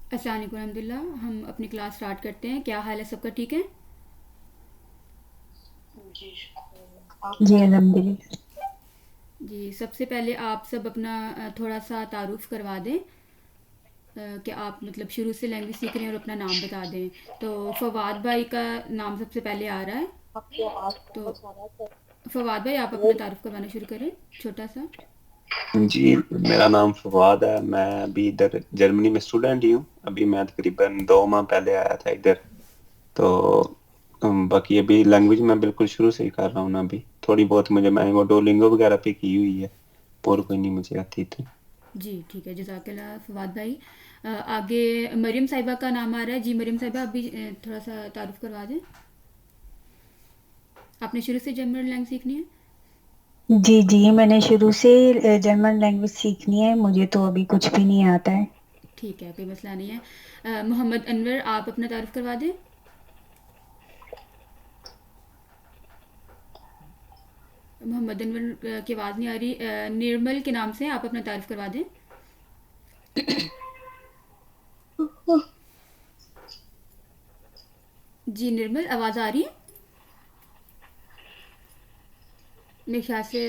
अस्सलाम वालेकुम अल्हम्दुलिल्लाह। हम अपनी क्लास स्टार्ट करते हैं। क्या हाल है सबका, ठीक है? जी शुक्र। जी आपका? अल्हम्दुलिल्लाह। जी, सबसे पहले आप सब अपना थोड़ा सा तारुफ़ करवा दें, कि आप मतलब शुरू से लैंग्वेज सीख रहे हैं, और अपना नाम बता दें। तो फवाद भाई का नाम सबसे पहले आ रहा है। आपकी आवाज तो बहुत ज्यादा फवाद भाई, आप अपना क्लियर। तारुफ़ करवाना शुरू करें, छोटा सा। जी, मेरा नाम फवाद है। मैं अभी इधर जर्मनी में स्टूडेंट ही हूँ। अभी मैं तकरीबन 2 माह पहले आया था इधर। तो बाकी अभी लैंग्वेज मैं बिल्कुल शुरू से ही कर रहा हूँ ना। अभी थोड़ी बहुत मुझे, मैं वो डोलिंगो वगैरह पे की हुई है, और कोई नहीं मुझे आती थी। जी ठीक है, जज़ाकल्लाह फवाद भाई। आगे मरियम साहिबा का नाम आ रहा है। जी मरियम साहिबा, आप भी थोड़ा सा तारुफ़ करवा दें। आपने शुरू से जर्मन लैंग्वेज सीखनी है? जी जी, मैंने शुरू से जर्मन लैंग्वेज सीखनी है। मुझे तो अभी कुछ भी नहीं आता है। ठीक है, कोई मसला नहीं है। मोहम्मद अनवर, आप अपना तारुफ़ करवा दें। मोहम्मद अनवर की आवाज़ नहीं आ रही। निर्मल के नाम से आप अपना तारुफ़ करवा दें। जी निर्मल, आवाज़ आ रही है मेरे ख्याल से।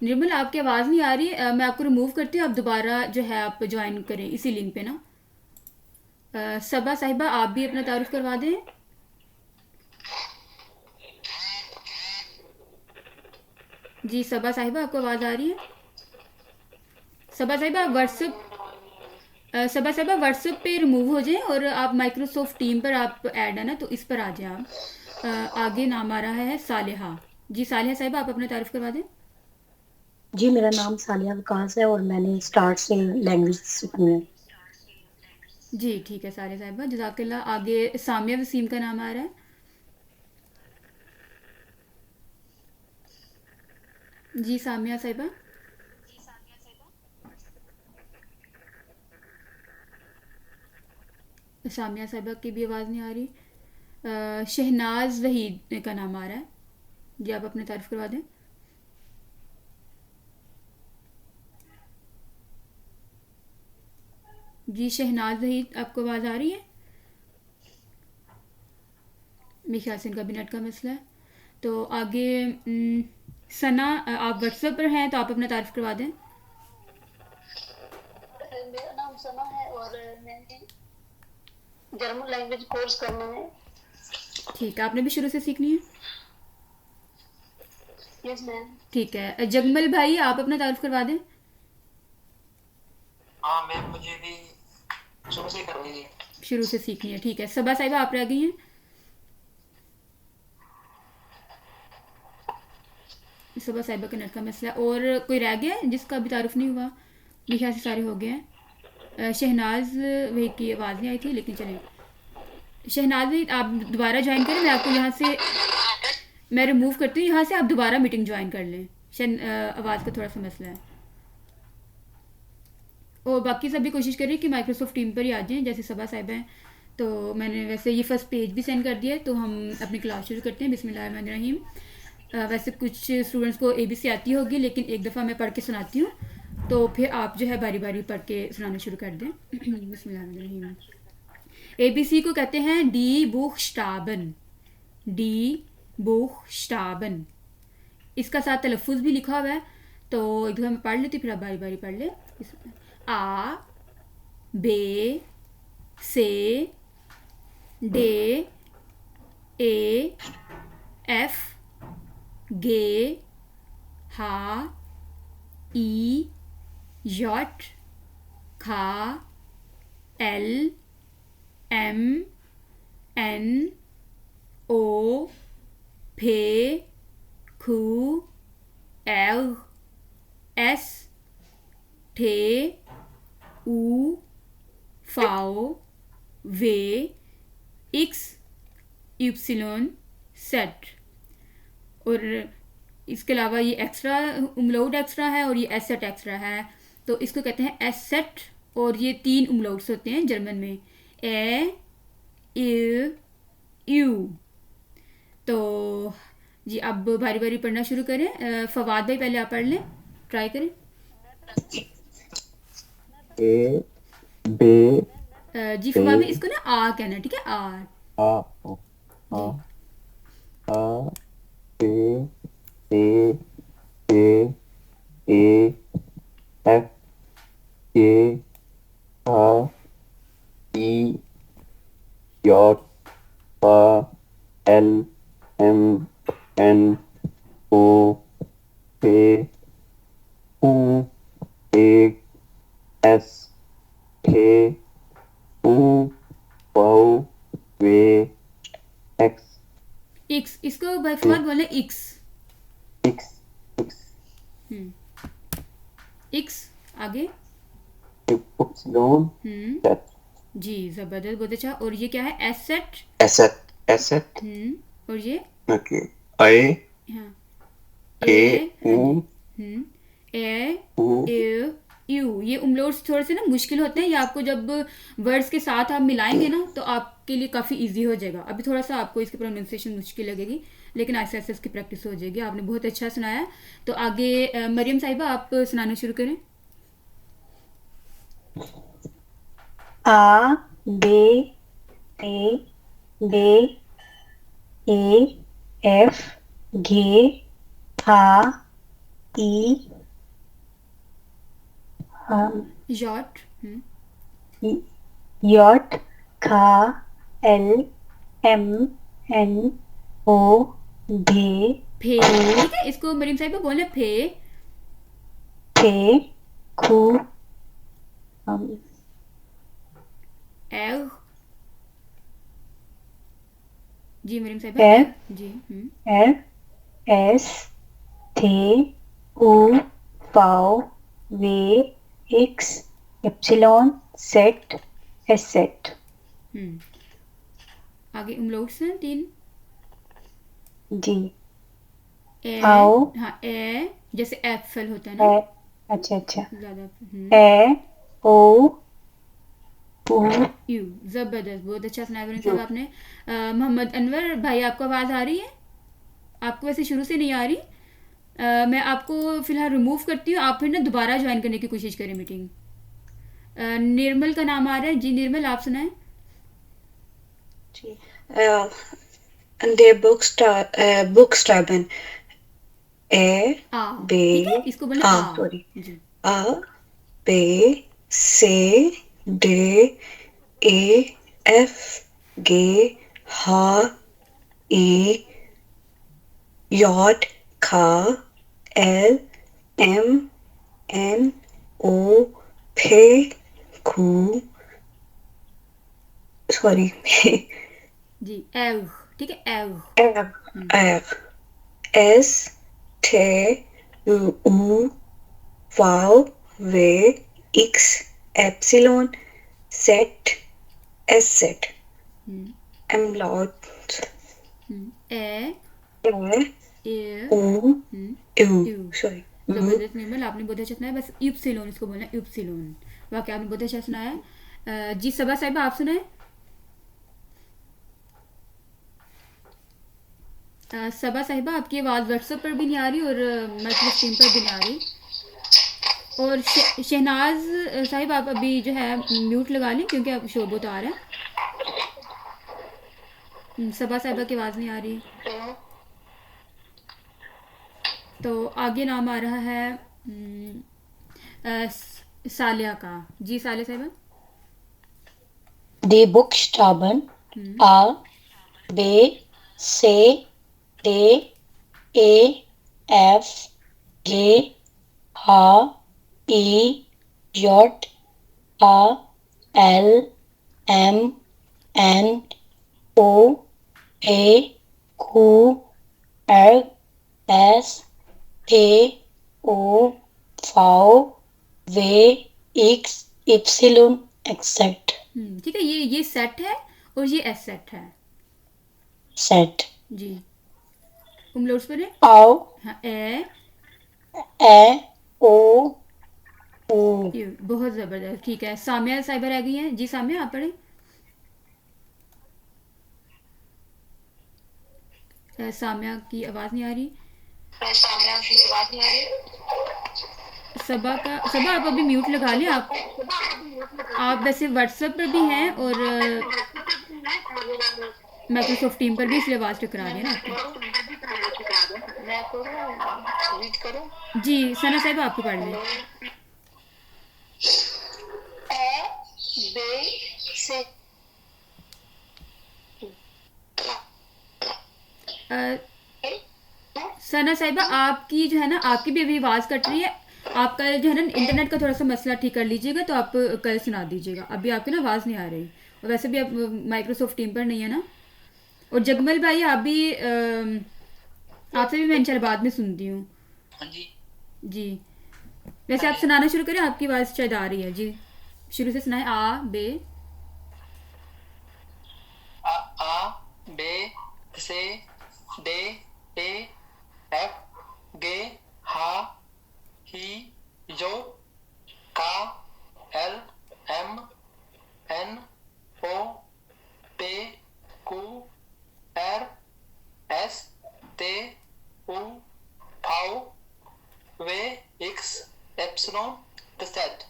निर्मल, आपकी आवाज़ नहीं आ रही। मैं आपको रिमूव करती हूँ, आप दोबारा जो है आप ज्वाइन करें इसी लिंक पे ना। सबा साहिबा, आप भी अपना तारुफ़ करवा दें। जी सबा साहिबा, आपको आवाज़ आ रही है? सबा साहिबा, आप व्हाट्सएप सबा साहिबा व्हाट्सएप पे रिमूव हो जाएं, और आप माइक्रोसॉफ्ट टीम पर आप ऐड है ना, तो इस पर आ जाएं आप। आगे नाम आ रहा है सालिहा। जी सालिहा साहिबा, आप अपना तारुफ़ करवा दें। जी मेरा नाम सालिया वकास है और मैंने स्टार्ट से लैंग्वेज सीखनी है। जी ठीक है सालिया साहिबा, जज़ाकल्लाह। आगे सामिया वसीम का नाम आ रहा है। जी सामिया साहिबा। सामिया साहिबा की भी आवाज़ नहीं आ रही। शहनाज वहीद का नाम आ रहा है। जी आप अपने तारीफ करवा दें। जी शहनाज वहीद, आपको आवाज़ आ रही है? मेरे ख्याल से इनका भी नेट का मसला है। तो आगे सना, आप व्हाट्सएप पर हैं तो आप अपना तारीफ करवा दें। मेरा नाम सना है और मैंने जर्मन लैंग्वेज कोर्स करना है। ठीक है, आपने भी शुरू से सीखनी है। Yes ma'am. ठीक है, जगमल भाई, आप अपना तारीफ करवा दें। हाँ मैम, मुझे भी शुरू से करनी है। शुरू से सीखनी है, ठीक है। सबा साहिबा, आप रह गई हैं। सबा साहिबा का नेट का मसला है। और कोई रह गया है जिसका अभी तारुफ नहीं हुआ? मेरे ख्याल से सारे हो गए हैं। शहनाज वही की आवाज़ नहीं आई थी, लेकिन चलें। शहनाज भाई, आप दोबारा ज्वाइन करें, मैं आपको यहाँ से मैं रिमूव करती हूँ। यहाँ से आप दोबारा मीटिंग ज्वाइन कर लें। आवाज़ का थोड़ा सा मसला है। और बाकी सब भी कोशिश करें कि माइक्रोसॉफ्ट टीम पर ही आ जाएं, जैसे सबा साहिबा हैं। तो मैंने वैसे ये फर्स्ट पेज भी सेंड कर दिया है। तो हम अपनी क्लास शुरू करते हैं। बिस्मिल्लाहिर्रहमानिर्रहीम। वैसे कुछ स्टूडेंट्स को ABC आती होगी, लेकिन एक दफ़ा मैं पढ़ के सुनाती हूँ, तो फिर आप जो है बारी बारी पढ़ के सुनाना शुरू कर दें। बिस्मिल्लाहिर्रहमानिर्रहीम। ABC को कहते हैं डी बुखश्टाबन। डी बुखश्टाबन। इसका साथ तलफ़ुज़ भी लिखा हुआ है। तो एक दफ़ा मैं पढ़ लेती, फिर आप बारी बारी पढ़ ले। आ, बे, से, डे, ए, एफ, गे, हा, ई, यॉट, खा, एल, एम, एन, ओ, फे, खू, एल, एस, ठे, ऊ, फाओ, वे, एक्स, इप्सिलोन, सेट। और इसके अलावा ये एक्स्ट्रा उमलाउट एक्स्ट्रा है, और ये एसेट एक्स्ट्रा है। तो इसको कहते हैं एसेट। और ये 3 उमलाउट्स होते हैं जर्मन में, ए, इ, यू। तो जी अब बारी बारी पढ़ना शुरू करें। फवाद भाई, पहले आप पढ़ लें, ट्राई करें। ए, बे, जी फवाद में इसको ना आ कहना है, ठीक है, are. Uh O, uh ji uh A A A A F के आ ई यॉट आ एल एम एन ओ पे U A S K U wow way x x, इसको भाई फवाद बोले एक्स। एक्स एक्स एक्स आगे। एप्सिलॉन हम्म दैट जी जबरदस्त, बहुत अच्छा। और ये क्या है, एसेट। एसेट एसेट और ये ओके आई हाँ के ए, हाँ U G A U A U, ये उमलोट्स थोड़े से ना मुश्किल होते हैं, ये आपको जब वर्ड्स के साथ आप मिलाएंगे ना तो आपके लिए काफ़ी इजी हो जाएगा। अभी थोड़ा सा आपको इसकी प्रोनाउंसिएशन मुश्किल लगेगी, लेकिन ऐसे ऐसे इसकी प्रैक्टिस हो जाएगी। आपने बहुत अच्छा सुनाया। तो आगे मरियम साहिबा आप सुनाना शुरू करें। आ बे ए बे ए एफ गे हा ई यॉट। यॉट खा एल एम एन ओ भे फे, खू ठीक है, इसको मरियम साहिबा बोले फे। फे खू एग, जी मरियम साहिबा एफ एग जी। एफ एस थे उ वाव वे एक्स एप्सिलॉन सेट एसेट आगे उमलोट्स हैं 3। जी ए, आओ हाँ ए जैसे एप्पल होता है ना, ए अच्छा अच्छा ज़्यादा। ए ओ उ यू, ज़बरदस्त, बहुत अच्छा सुनाया मरियम यू साहब आपने। मोहम्मद अनवर भाई, आपको आवाज़ आ रही है? आपको वैसे शुरू से नहीं आ रही। मैं आपको फ़िलहाल रिमूव करती हूँ, आप फिर ना दोबारा ज्वाइन करने की कोशिश करें मीटिंग। निर्मल का नाम आ रहा है जी, निर्मल आप सुनाएं। Der Buchstaben E, आ, B, ठीक है, इसको बोलना A, आ sorry, G. A, B, C, D, E, F, G, H, I, J, K, L, M, N, O, P, Q, sorry, जी एग, ठीक है, एग। R, R, S, T, U, वाव वे एक्स एप्सिलॉन सेट एसेट एमलॉट ए ए ओ यू, सॉरी जबरदस्त निर्मल, आपने बहुत अच्छा सुनाया। बस यूप्सिलोन इसको बोलना है, यूप्सिलोन। वाकई आपने बहुत अच्छा सुनाया। जी सबा साहिबा आप सुनाए। सबा साहिबा आपकी आवाज़ व्हाट्सएप पर भी नहीं आ रही और माइक्रो स्क्रीन पर भी नहीं आ रही। और शहनाज साहिब आप अभी जो है म्यूट लगा लें, क्योंकि आप शोर बहुत आ रहा है। सबा साहिबा की आवाज़ नहीं आ रही। तो आगे नाम आ रहा है सालिया का। जी सालिया साहिबा। Die Buchstaben A, B, C, D, E, F, G, H, I, J, K, L, M, N, O, P, Q, R, S, T, U, V, W, X, Y, Z. ठीक है, ये सेट है और ये एसेट है। Set. जी उमलोट्स पर है। Au, हाँ ए O, U. ये बहुत ज़बरदस्त, ठीक है। सामिया साहिबा रह गई हैं। जी सामिया आप पढ़ें। सामिया की आवाज़ नहीं आ रही। सबा आप अभी म्यूट लगा लें। आप वैसे व्हाट्सएप पर भी हैं और माइक्रोसॉफ्ट टीम पर भी, इसलिए आवाज़ टकरा रही है ना आपकी। मैं करूँ रीड करूँ? जी सना साहिबा आपको पढ़ लें। ए बे से सना साहिबा आपकी जो है ना, आपकी भी अभी आवाज़ कट रही है। आप कल जो है ना इंटरनेट का थोड़ा सा मसला ठीक कर लीजिएगा, तो आप कल सुना दीजिएगा। अभी आपकी ना आवाज़ नहीं आ रही, और वैसे भी आप माइक्रोसॉफ्ट टीम पर नहीं है ना। और जगमल भाई आप भी आपसे भी मैं इंशाल्लाह बाद में सुनती हूँ। हाँ जी। जी वैसे आप सुनाना शुरू करें, आपकी आवाज़ शायद आ रही है। जी शुरू से सुनाए। आ बे आ बे से डे ए एफ गे हा ही जो का एल एम एन ओ पे कू आर एस ते उ भाव वे एक्स एप्सिलॉन सेट।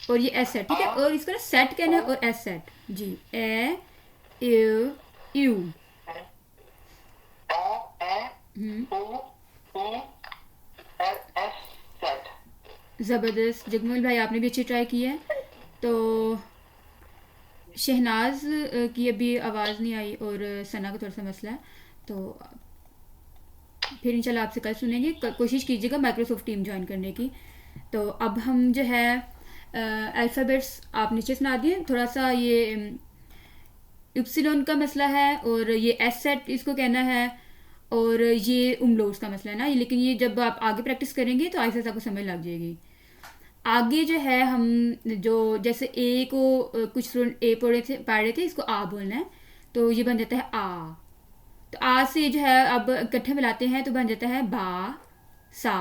और ये एस सेट, ठीक है। और इसका ना सेट कहना है, और S set. G A U U ज़बरदस्त। जगमल भाई आपने भी अच्छी ट्राई की है। तो शहनाज की अभी आवाज़ नहीं आई, और सना का थोड़ा सा मसला है, तो फिर इंशाल्लाह आपसे कल सुनेंगे। कोशिश कीजिएगा माइक्रोसॉफ्ट टीम ज्वाइन करने की। तो अब हम जो है अल्फ़ाबेट्स आप नीचे सुना दिए। थोड़ा सा ये इप्सिलॉन का मसला है, और ये एस सेट इसको कहना है, और ये उमलोट्स का मसला है ना। लेकिन ये जब आप आगे प्रैक्टिस करेंगे तो आहिस्ता आपको समझ लग जाएगी। आगे जो है हम जो जैसे ए को कुछ स्टूडेंट ए पढ़ रहे थे, इसको आ बोलना है, तो ये बन जाता है आ। तो आ से जो है अब इकट्ठे मिलाते हैं तो बन जाता है बा सा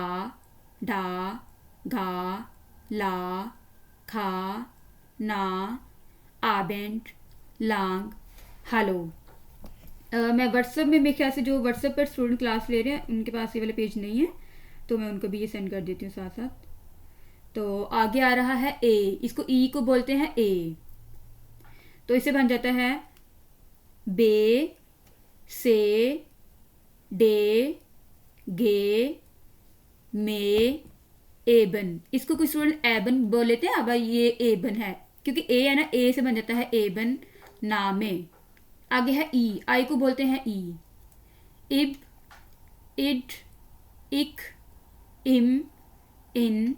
डा गा ला खा ना आबेंट लांग हालो। मैं व्हाट्सएप में, मेरे ख्याल से जो व्हाट्सएप पर स्टूडेंट क्लास ले रहे हैं उनके पास ये वाला पेज नहीं है, तो मैं उनको भी ये सेंड कर देती हूँ साथ साथ। तो आगे आ रहा है ए, इसको ई को बोलते हैं ए, तो इसे बन जाता है बे से डे गे मे एबन। इसको कुछ स्टूडेंट एबन बोल लेते हैं, अब ये एबन है क्योंकि ए है ना, ए से बन जाता है एबन नामे। आगे है ई, आई को बोलते हैं ई, इब इड इक इम इन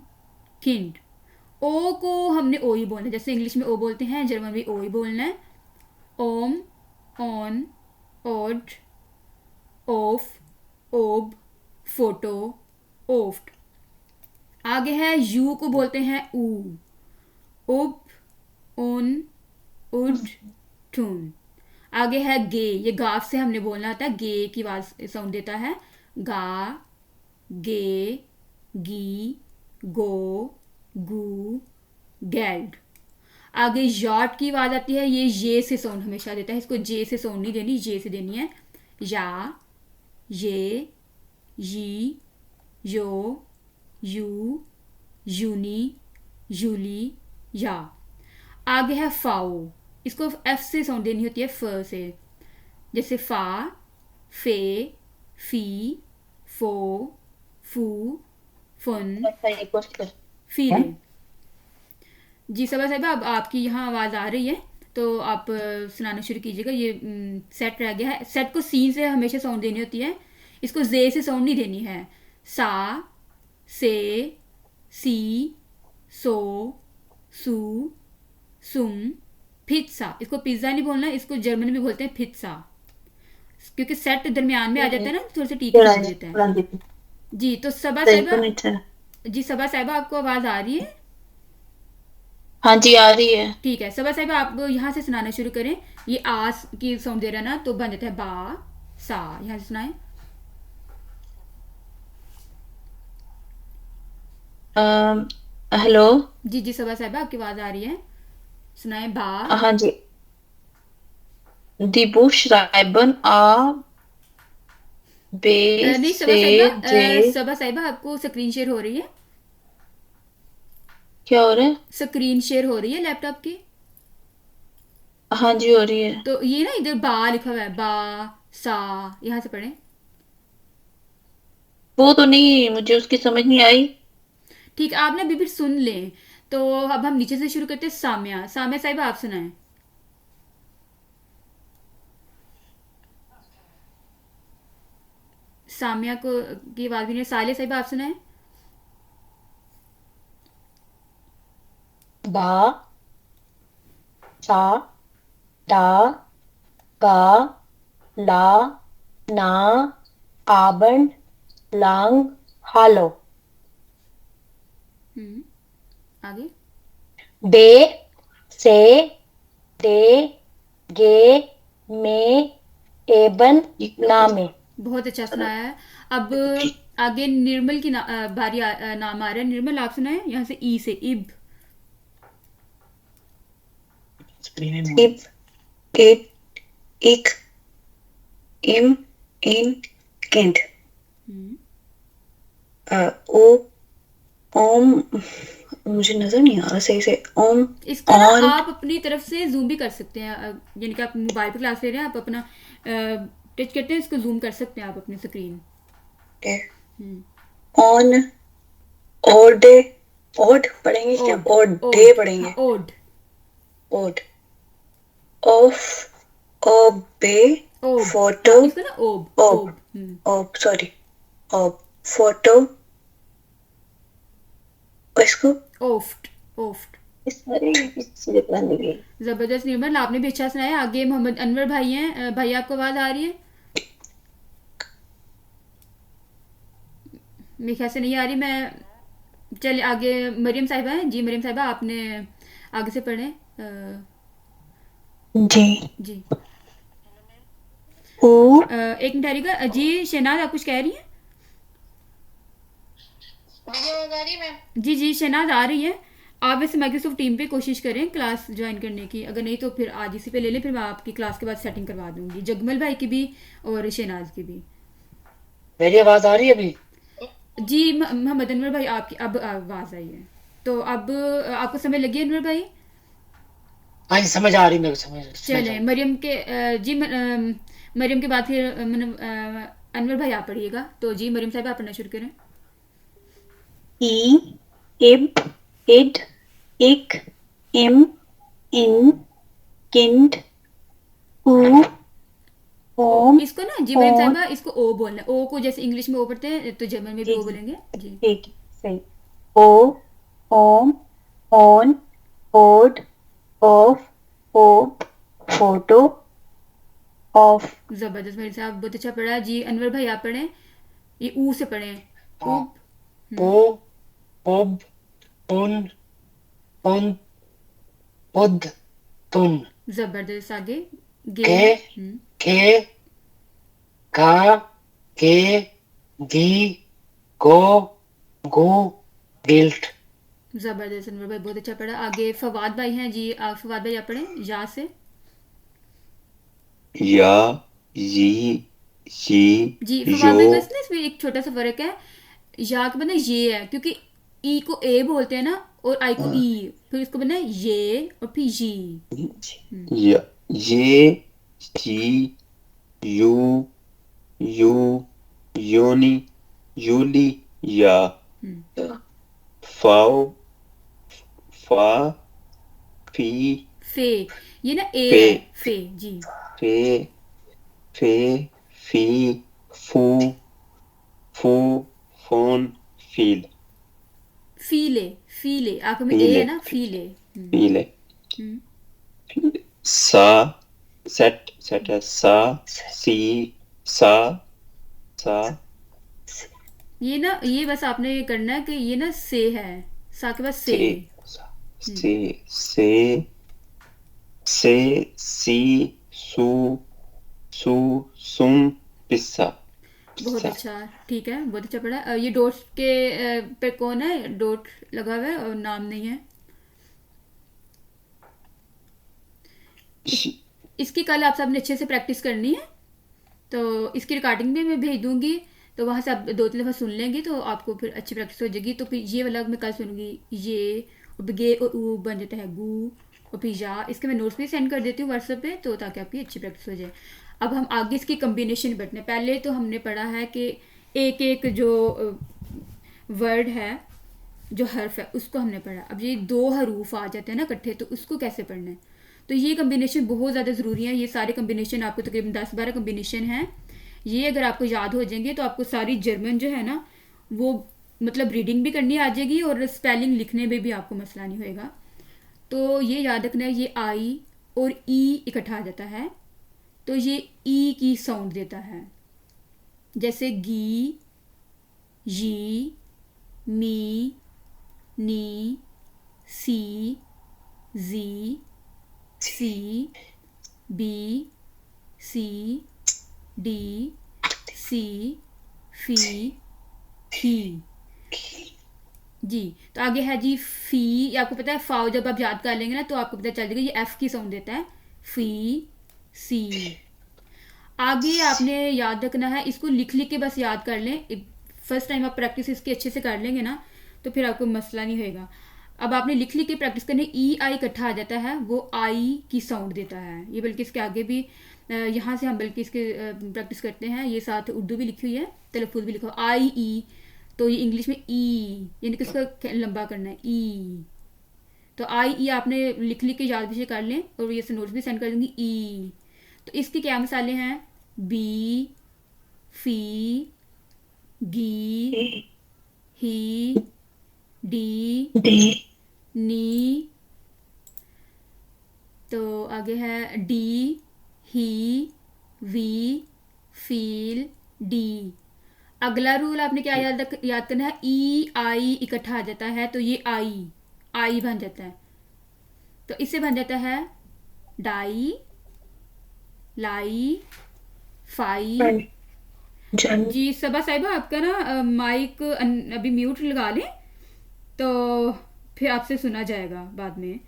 किंड। ओ को हमने ओ ही बोलना है, जैसे इंग्लिश में ओ बोलते हैं, जर्मन में ओ ही बोलना है। ओम ऑन ओड ओफ ओब फोटो ओफ्ट। आगे है यू को बोलते हैं ऊ, उब उन उड टून। आगे है गे, ये गाफ से हमने बोलना होता है, गे की आवाज साउंड देता है, गा गे गी गो गू गैल्ड। आगे यॉट की आवाज आती है, ये से साउंड हमेशा देता है, इसको जे से साउंड नहीं देनी, जे से देनी है। या ये यी यो यू यूनी यूली या। आगे है फाओ, इसको एफ से साउंड देनी होती है, फ से, जैसे फा फे फी फो फू फुन फीले। जी सबा साहिबा, अब आपकी यहाँ आवाज़ आ रही है, तो आप सुनाना शुरू कीजिएगा। ये सेट रह गया है, सेट को सी से हमेशा साउंड देनी होती है, इसको जे से साउंड नहीं देनी है। सा से सी सो सू सुम पिज्जा, इसको पिज्ज़ा नहीं बोलना, इसको जर्मन में बोलते हैं पिज्जा, क्योंकि सेट दरमियान में आ जाता है ना, थोड़ा सा टीके हो जाता है। जी तो सबा साहिबा, जी सबा साहिबा आपको आवाज़ आ रही है? हाँ जी आ रही है। ठीक है सबा साहिबा, आप यहाँ से सुनाना शुरू करें। ये आस की साउंड दे रहा है ना, तो बन जाता है बा सा। यहाँ से सुनाए। हेलो। जी जी सबा साहिबा आपकी आवाज़ आ रही है, सुनाए बा। हाँ जी। Die Buchstaben A बे नहीं से जे सबा साहिबा आपको स्क्रीन शेयर हो रही है, क्या हो रहा है? स्क्रीन शेयर हो रही है लैपटॉप की। हाँ जी हो रही है। तो ये ना इधर बा लिखा हुआ है, बा सा, यहाँ से पढ़ें। वो तो नहीं, मुझे उसकी समझ नहीं आई। ठीक, आप ना अभी फिर सुन लें। तो अब हम नीचे से शुरू करते हैं। साम्या, साम्या साहिबा आप सुनाएं। साम्या को की आवाज भी नहीं। सालिया साहिबा आप सुनाएं। बा सा डा गा ला ना आबन लांग हालो आगे। बे से दे गे में एबन नामे। बहुत अच्छा सुनाया है। अब आगे निर्मल की बारी नाम आ रहा है। निर्मल आप सुनाएं यहाँ से, ई से, इब। इब इट इक इम इन किंड ओ ओम, मुझे नजर नहीं आ रहा सही से। ओम इसको ना ऑन आप अपनी तरफ से जूम भी कर सकते हैं। यानी कि आप मोबाइल पे क्लास ले रहे हैं, आप अपना टच करते हैं, इसको जूम कर सकते हैं आप अपनी स्क्रीन। ऑन ओड ओड पढ़ेंगे क्या? ओड, ओड डे ओड, पढ़ेंगे। हाँ, ओड, ओड ऑफ ओबे ओब, फोटो हाँ, इसको ना ओब, ओब ओब। ओब सॉरी ओब फोटो, इसको ओफ्ट, ओफ्ट। सारे किसी से पता नहीं। जबरदस्त निर्मल, आपने भी अच्छा सुनाया। आगे मोहम्मद अनवर भाई हैं। भाई आपको आवाज आ रही है? मेरे ख्याल से नहीं आ रही। मैं चलिए आगे। मरियम साहिबा हैं जी। मरियम साहिबा आपने आगे से पढ़ें। जी जी। ऊ एक मिनट ठहरिएगा जी। शहनाज आप कुछ कह रही हैं? मुझे आवाज आ रही है मैम? जी जी, शहनाज आ रही है। आप वैसे माइक्रोसॉफ्ट टीम पे कोशिश करें क्लास ज्वाइन करने की। अगर नहीं तो फिर आज इसी पे ले लें, फिर मैं आपकी क्लास के बाद सेटिंग करवा दूंगी, जगमल भाई की भी और शहनाज की भी। मेरी आवाज आ रही है अभी? जी मोहम्मद अनवर भाई आपकी अब आवाज आई है। तो अब आपको समझ लगी है अनवर भाई? हाँ जी, समझ आ रही मेरे को, समझ समझ चलें मरियम के मरियम के बाद फिर अनवर भाई आप पढ़िएगा। तो जी मरियम साहब आप पढ़ना शुरू करें। ई इब इड इक इम इन किंड ऊ ओम इसको ना जी मरियम ऑन। साहबा, इसको ओ बोलना है। ओ को जैसे इंग्लिश में ओ पढ़ते हैं तो जर्मन में भी जी ओ जी बोलेंगे जी। ठीक है, सही। ओ ओम ऑन ओड ऑफ ओप फोटो ऑफ। जबरदस्त मेरे साहब, बहुत अच्छा पढ़ा जी। अनवर भाई आप पढ़ें, ये ऊ से पढ़ें। ऊब। ओ ओब उन उन उद तुन जबरदस्त। आगे गे। के के का के गी गो गो गिल्ट। जबरदस्त अनवर भाई, बहुत अच्छा पढ़ा। आगे फवाद भाई हैं जी। आप फवाद भाई आप पढ़ें या से। या ये जी यो। फवाद भाई, बस ना इसमें एक छोटा सा फर्क है। या का बना ये है, क्योंकि ई को ए बोलते हैं ना, और आई को ई, फिर इसको बना ये और फिर जी। या ये जी यू यू योनी यूली या फाओ फा फी फे, ये ना ए फे है, फे जी। फे फे फी फू फू फोन फील फीले, फीले आंखों में ए फीले है ना, फीले। फीले सा सेट सेट है सा सी सा सा ये ना, ये बस आपने ये करना है कि ये ना से है, सा के बाद से। से सी सू सू सुम पिस्सा बहुत अच्छा, ठीक है, बहुत अच्छा पढ़ा। ये डॉट के पे कौन है? डॉट लगा हुआ है और नाम नहीं है। इसकी कल आप सबने अच्छे से प्रैक्टिस करनी है। तो इसकी रिकॉर्डिंग भी मैं भेज दूँगी, तो वहाँ से आप 2-3 दफ़ा सुन लेंगे तो आपको फिर अच्छी प्रैक्टिस हो जाएगी। तो फिर ये वाला मैं कल सुनूँगी, ये और गे और ऊ बन जाता है गू, और फिर या, इसके मैं नोट्स भी सेंड कर देती हूँ व्हाट्सएप पे, तो ताकि आपकी अच्छी प्रैक्टिस हो जाए। अब हम आगे इसकी कम्बिनेशन बढ़ते हैं। पहले तो हमने पढ़ा है कि एक एक जो वर्ड है, जो हर्फ है, उसको हमने पढ़ा। अब ये 2 हरूफ आ जाते हैं ना इकट्ठे, तो उसको कैसे पढ़ना है। तो ये कम्बिनेशन बहुत ज़्यादा ज़रूरी है। ये सारे कम्बिनेशन आपको तकरीबन 10-12 कम्बिनेशन हैं। ये अगर आपको याद हो जाएंगे तो आपको सारी जर्मन जो है ना, वो मतलब रीडिंग भी करनी आ जाएगी और स्पेलिंग लिखने में भी आपको मसला नहीं होएगा। तो ये याद रखना है, ये आई और ई इकट्ठा आ जाता है, तो ये ई की साउंड देता है। जैसे गी, जी, मी, नी, सी, जी, सी, बी, सी, डी, सी, फी, ही। जी, तो आगे है जी फी। आपको पता है फाओ जब आप याद कर लेंगे ना तो आपको पता चल जाएगा ये एफ की साउंड देता है, फी, सी। आगे आपने याद रखना है, इसको लिख लिख के बस याद कर लें। फर्स्ट टाइम आप प्रैक्टिस इसकी अच्छे से कर लेंगे ना तो फिर आपको मसला नहीं होएगा। अब आपने लिख लिख के प्रैक्टिस करनी। ई आई इकट्ठा आ जाता है, वो आई की साउंड देता है। ये बल्कि इसके आगे भी यहाँ से हम बल्कि इसके प्रैक्टिस करते हैं। ये साथ उर्दू भी लिखी हुई है, तलफ़ुज़ भी लिखा हुआ आई ई, तो ये इंग्लिश में ई, यानी कि इसका लंबा करना है ई। तो आई ई आपने लिख लिख के याद भी कर लें, और ये से नोट्स भी सेंड कर दूँगी। ई, तो इसके क्या मिसालें हैं, बी, फी, गी, ही, डी, नी। तो आगे है डी, ही, वी, फील, डी। अगला रूल आपने क्या याद करना है, ई आई इकट्ठा आ जाता है तो ये आई बन जाता है। तो इससे बन जाता है डाई, लाई, फाई। जी सबा साहिबा, आपका ना माइक अभी म्यूट लगा लें तो फिर आपसे सुना जाएगा बाद में।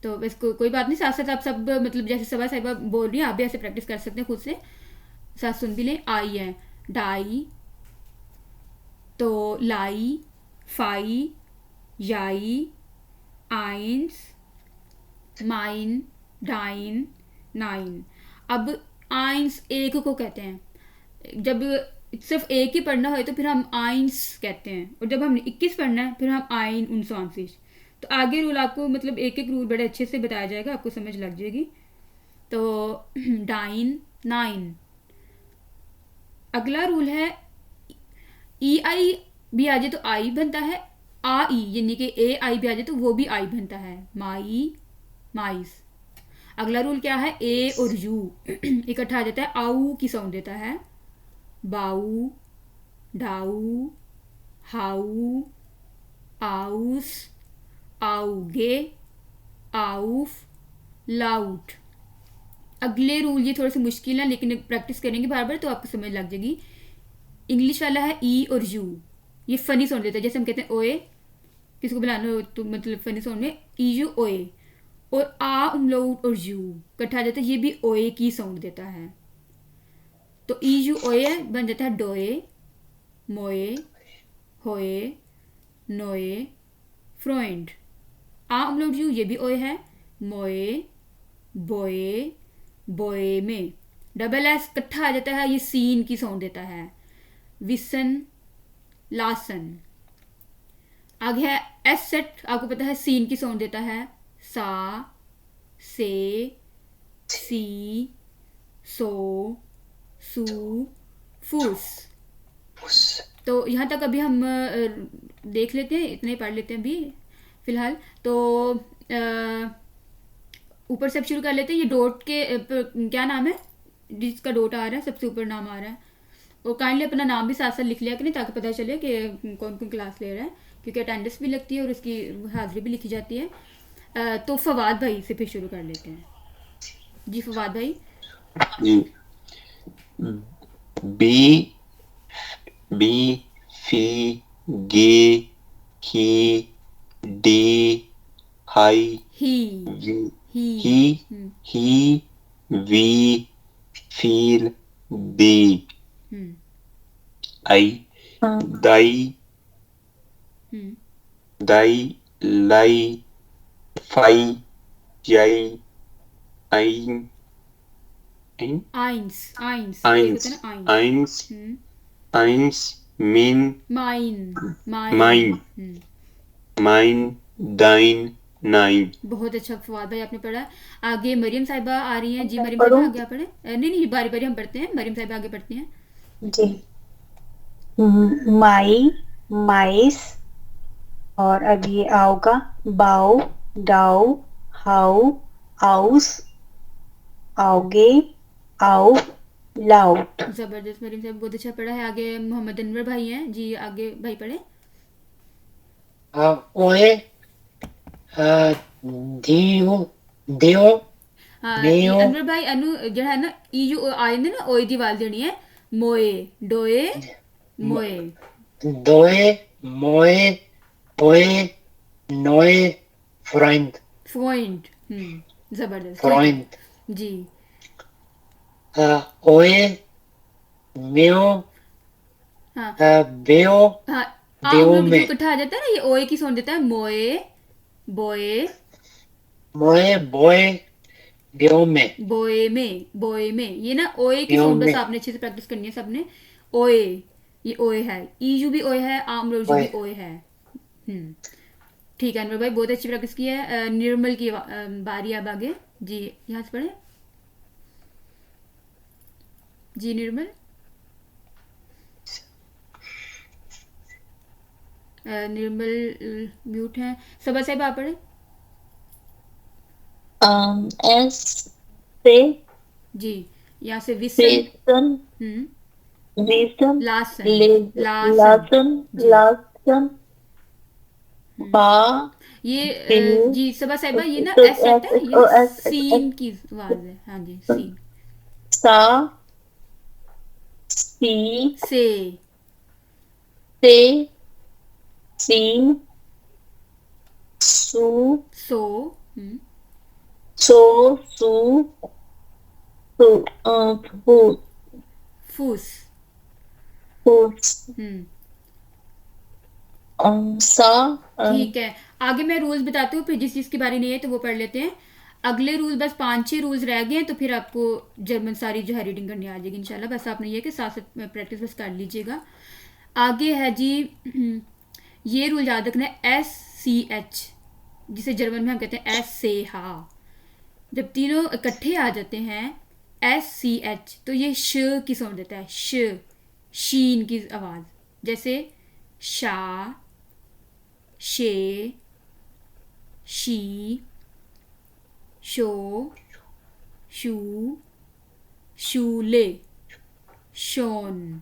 तो बस कोई बात नहीं, साथ साथ आप सब मतलब जैसे सबा साहिबा बोल रही हैं आप भी ऐसे प्रैक्टिस कर सकते हैं, खुद से साथ सुन भी लें। आई है डाई, तो लाई, फाई, याई, आइंस, माइन, डाइन, नाइन। अब आइंस एक को कहते हैं, जब सिर्फ एक ही पढ़ना हो तो फिर हम आइंस कहते हैं, और जब हम 21 पढ़ना है फिर हम आइन उनसांसिस। तो आगे रूल आपको मतलब एक एक रूल बड़े अच्छे से बताया जाएगा, आपको समझ लग जाएगी। तो डाइन, नाइन। अगला रूल है ई आई भी आ जाए तो आई बनता है, आ ई यानी कि ए आई भी आ जाए तो वो भी आई बनता है, माई, माइस। अगला रूल क्या है, ए और यू इकट्ठा आ जाता है, आऊ की साउंड देता है, बाऊ, डाऊ, हाऊ, आउस, आउगे, आउफ, लाउट। अगले रूल ये थोड़े से मुश्किल है लेकिन प्रैक्टिस करेंगे बार बार तो आपको समझ लग जाएगी। इंग्लिश वाला है ई और यू, ये फनी साउंड देता है। जैसे हम कहते हैं ओए, किसी को बुलाना हो तो मतलब फनी साउंड में ई यू ओए, और आ उमलाउट और यू इकट्ठा आ जाता है, ये भी ओए की साउंड देता है। तो ई यू ओए बन जाता है डोए, मोए, होए, नोए, फ्रोइंड। आ उमलाउट यू ये भी ओए है, मोए, बोए, बोए में। डबल एस इकट्ठा आ जाता है, ये सीन की साउंड देता है, विसन, लासन। आगे है एस सेट, आपको पता है सीन की साउंड देता है, सा, से, सी, सो, सू, फूस। तो यहाँ तक अभी हम देख लेते हैं, इतने पढ़ लेते हैं अभी फिलहाल। तो ऊपर से अब शुरू कर लेते हैं। ये डॉट के क्या नाम है जिसका डॉट आ रहा है, सबसे ऊपर नाम आ रहा है, और काइंडली अपना नाम भी साथ साथ लिख लिया करें ताकि पता चले कि कौन कौन क्लास ले रहा है, क्योंकि अटेंडेंस भी लगती है और उसकी हाजिरी भी लिखी जाती है। तो फवाद भाई से फिर शुरू कर लेते हैं। जी फवाद भाई। जी, बी, बी, फी, गी, ही, डी, हाई, ही, वी, ही, वी, feel, die, हम्म I, हाँ die, हम्म die, lie, fi, jai, ein, ein, आइंस आइंस एक होता है eins, ना आइंस eins, हम्म eins, min, माइन माइन mein, mein, dein, nein. बहुत अच्छा फवाद भाई आपने पढ़ा। आगे मरियम साहिबा आ रही हैं जी, मैं मरियम साहिबा पढ़ूं? आगे आप पढ़े। नहीं नहीं, बारी बारी हम पढ़ते हैं, मरियम साहिबा आगे पढ़ती हैं। जी। माई, माइस, और अब ये आओगा बाओ, डाओ, हाउ, आउस, आओगे, आओ, लाउट। जबरदस्त, मरियम साहब बहुत अच्छा पढ़ा है। आगे मोहम्मद अनवर भाई हैं जी, आगे भाई पढ़े। ओए, दियो, दियो, हाँ ये मेयो, अनवर भाई अनु जो है ना ईयू आए ने ना ओए दी वाल देनी है। मोए डोए मोए दोए, मोए, ओए, नोए, फ्रेंड, फ्रोइंड। जबरदस्त, ठीक फ्रेंड, है जी। ओए, मेयो, हाँ बेयो, हाँ, आम बेयो लोग जो में, इकट्ठा आ जाता है ना, ये ओए की सुन देता है। मोए बोए मोए, बोए, बेयो में, बोए में ये ना ओए की बेयो साउंड बस में, आपने अच्छे से प्रैक्टिस करनी है सबने। ओए, ये ओए है, ईयू भी ओए है, आम लोग भी ओए, ओए है। हम्म ठीक है अनवर भाई, बहुत अच्छी प्रैक्टिस की है। निर्मल की बारी अब आगे जी, यहाँ से पढ़े जी निर्मल। निर्मल म्यूट है। सबा साहिब आप पढ़े एस से जी, यहाँ से विसन। सेसन, रीसन, लासन ले, लासन लासन, जी। लासन, पा, ये पे, जी सबा साहिबा, ये ना तो एस रहता एस, है, एच, ये ओ, ना एस, एच, एच, सीन की आवाज है। हाँ जी, सीन। सा, सी, से से, सी, सू, सो सो, सू, सू, फू, फूस। फूस, हम्म सा, ठीक है, आगे मैं रूल्स बताती हूँ, फिर जिस चीज़ की बारी नहीं है तो वो पढ़ लेते हैं। अगले रूल बस 5-6 रूल्स रह गए हैं, तो फिर आपको जर्मन सारी जो है रीडिंग करनी आ जाएगी इंशाल्लाह। बस आपने ये कि साथ साथ प्रैक्टिस बस कर लीजिएगा। आगे है जी ये रूल याद रखना है, SCH, जिसे जर्मन में हम कहते हैं एस से हा। जब तीनों इकट्ठे आ जाते हैं SCH, तो ये श की साउंड देता है, शीन की आवाज़। जैसे शा, शे, शी, शो, शू, शूले, शोन।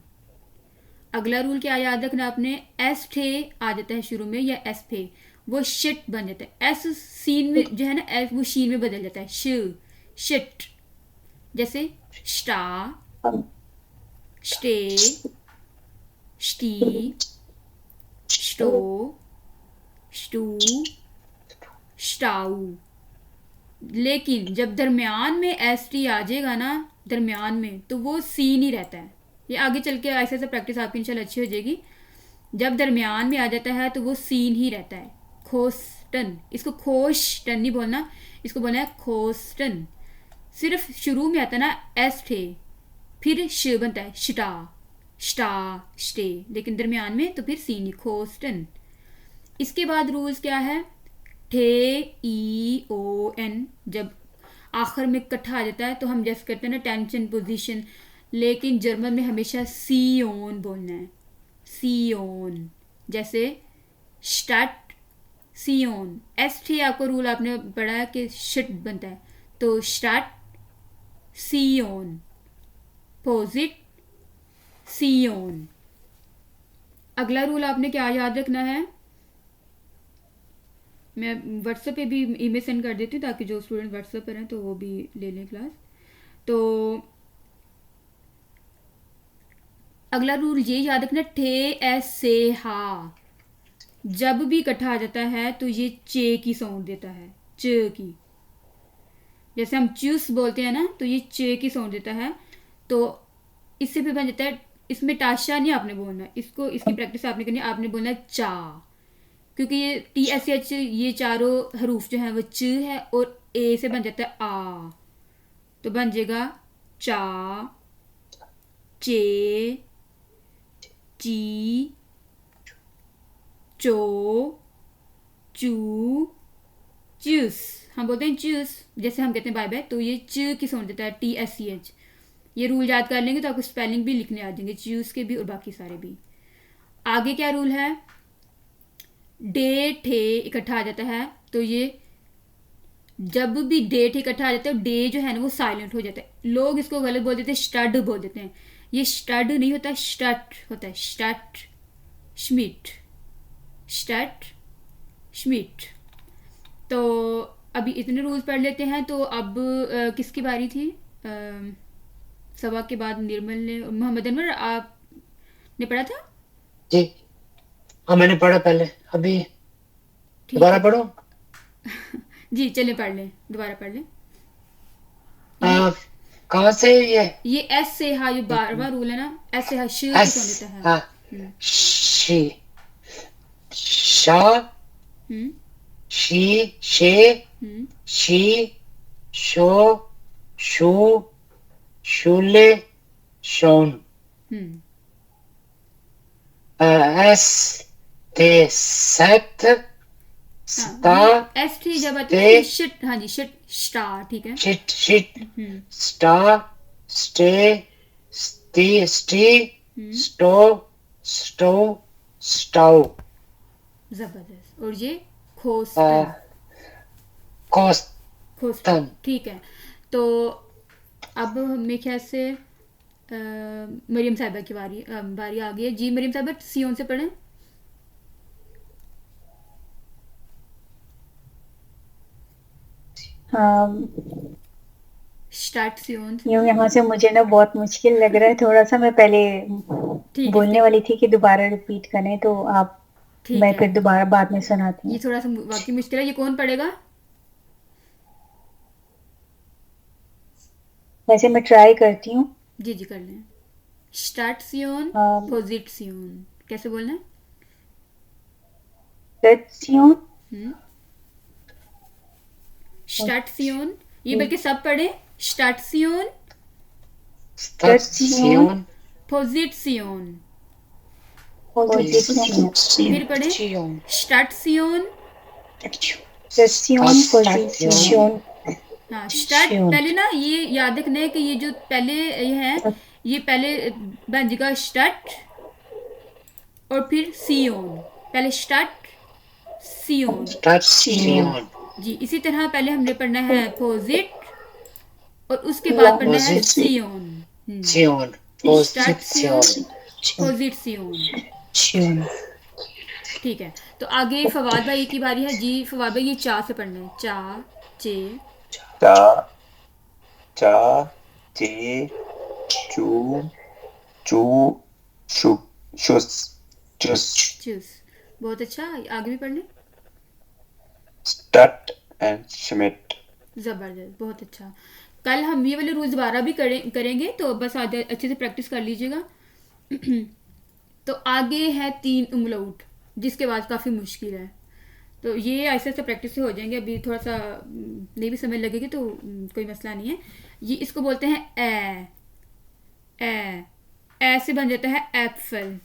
अगला रूल क्या याद रखना आपने, एस ठे आ जाता है शुरू में, या एस फे, वो शिट बन जाता है। एस सीन में जो है ना, एस वो शीन में बदल जाता है, शिट। जैसे स्टा, स्टे, स्टी, स्टो, स्टू, स्टाऊ। लेकिन जब दरमियान में एस टी आ जाएगा ना, दरमियान में, तो वो सीन ही रहता है। ये आगे चल के ऐसे ऐसे प्रैक्टिस आपकी इंशाल्लाह अच्छी हो जाएगी। जब दरमियान में आ जाता है तो वो सीन ही रहता है। खोस्टन, इसको खोशटन नहीं बोलना, इसको बोलना है खोस्टन। सिर्फ शुरू में आता है ना एस थे, फिर श बनता है, शिटा, स्टा, स्टे, लेकिन दरमियान में तो फिर सीन ही, खोस्टन। इसके बाद रूल्स क्या है, ठे, ई, ओ, एन, जब आखिर में इकट्ठा आ जाता है तो हम जैसे करते हैं ना टेंशन पोजीशन, लेकिन जर्मन में हमेशा सीओन बोलना है, सीओन। जैसे स्टार्ट, सीओन। एस टी आपको रूल आपने पढ़ा है कि शिट बनता है, तो स्टार्ट, सीओन, पोजिट, सीओन। अगला रूल आपने क्या याद रखना है, मैं व्हाट्सएप पे भी ईमेल सेंड कर देती हूँ ताकि जो स्टूडेंट व्हाट्सएप पर हैं तो वो भी ले लें क्लास। तो अगला रूल ये याद रखना, ठे, एस से हा, जब भी इकट्ठा आ जाता है तो ये चे की साउंड देता है, च की। जैसे हम चूस बोलते हैं ना, तो ये चे की साउंड देता है। तो इससे भी बन जाता है, इसमें टाशा नहीं आपने बोलना है, इसको इसकी प्रैक्टिस आपने करनी है, आपने बोलना है चा, क्योंकि ये TSH ये चारों हरूफ जो हैं वो च है और ए से बन जाता है आ, तो बन जाएगा चा, चे, ची, चो, चू, चूस। हम बोलते हैं चूस, जैसे हम कहते हैं बाय बाय, तो ये च की साउंड देता है TSCH। ये रूल याद कर लेंगे तो आपको स्पेलिंग भी लिखने आ जाएंगे, चूस के भी और बाकी सारे भी। आगे क्या रूल है, डे ठे इकट्ठा आ जाता है, तो ये जब भी डे ठे इकट्ठा आ जाता है, डे जो है ना वो साइलेंट हो जाता है। लोग इसको गलत बोल देते हैं, स्टड बोल देते हैं, ये स्टड नहीं होता, स्टट होता है, स्टट, श्मिट, स्टट, श्मिट। तो अभी इतने रूल्स पढ़ लेते हैं। तो अब किसकी बारी थी, सबा के बाद निर्मल ने, मोहम्मद अनवर आपने पढ़ा था? जी हाँ मैंने पढ़ा पहले, अभी ठीक दोबारा है पढ़ो। जी, चले पढ़ लें, दोबारा पढ़ लें। कहाँ से ये एस से हा, ये 12वां रूल है ना, एस से हा श की एस सुन देता है। हाँ शी, शा, हम्म शी, शे, हम्म शी, शो, शू, शूले, शोन। हम्म एस ते सेट, स्टा, हाँ, एस टी जब आती है ते, शिट, हाँ जी शिट, स्टार, ठीक है। शिट, शिट, हम्म स्टा, स्टे, स्टी, स्टी, हम्म स्टो, स्टो, स्टाउ, जबरदस्त। और ये खोस्तन, कोस्तन। खोस्तन, ठीक है। तो अब मेरे ख्याल से मरियम साहिबा की बारी आ गई है। जी मरियम साहिबा, सियोन से पढ़ें। स्टार्ट सियोन से। यूँ यहाँ से मुझे ना बहुत मुश्किल लग रहा है थोड़ा सा। मैं पहले ठीक है बोलने वाली थी कि दोबारा रिपीट करें, तो आप ठीक मैं है, फिर दोबारा बाद में सुनाती ये हूँ। थोड़ा सा वाकई मुश्किल है, ये कौन पढ़ेगा? वैसे मैं ट्राई करती हूँ। जी जी कर लें। स्टार्ट सियोन, अम, पोजिट सियोन, कैसे बोलना है? तत्स्यून, स्टार्ट सियोन, ये बल्कि सब पढ़े। स्टार्ट सियोन, स्टासियोन, पोजिट सियोन, पोजिशन, फिर पढ़े स्टार्ट सियोन। तत्स्यून, पोजिशन, हाँ, स्टार्ट सियोन। पहले ना ये याद रखना है कि ये जो पहले ये है, ये पहले बन जाएगा स्टार्ट और फिर सियोन, पहले स्टार्ट सियोन। स्टासियोन, जी, इसी तरह पहले हमने पढ़ना है पोजिट और उसके बाद पढ़ना है पोजिट, सियोन। सियोन, स्टार्ट सियोन, पोजिशन, पोजिट सियोन, सियोन। ठीक है। तो आगे फवाद भाई की बारी है। जी फवाद भाई, ये चा से पढ़ना है, चा, चे, चा, चा, चे, चू, चू, शु, शुस, चुस, चूस। बहुत अच्छा, आगे भी पढ़ लें। स्टट एंड श्मिट। ज़बरदस्त, बहुत अच्छा। कल हम ये वाले रूल्स दोबारा भी करेंगे, तो बस आज अच्छे से प्रैक्टिस कर लीजिएगा। तो आगे है 3 उंगलौट, जिसके बाद काफ़ी मुश्किल है। तो ये ऐसे ऐसे प्रैक्टिस से हो जाएंगे। अभी थोड़ा सा नहीं भी समय लगेगी तो कोई मसला नहीं है। ये इसको बोलते हैं ए से बन जाता है एप्पल।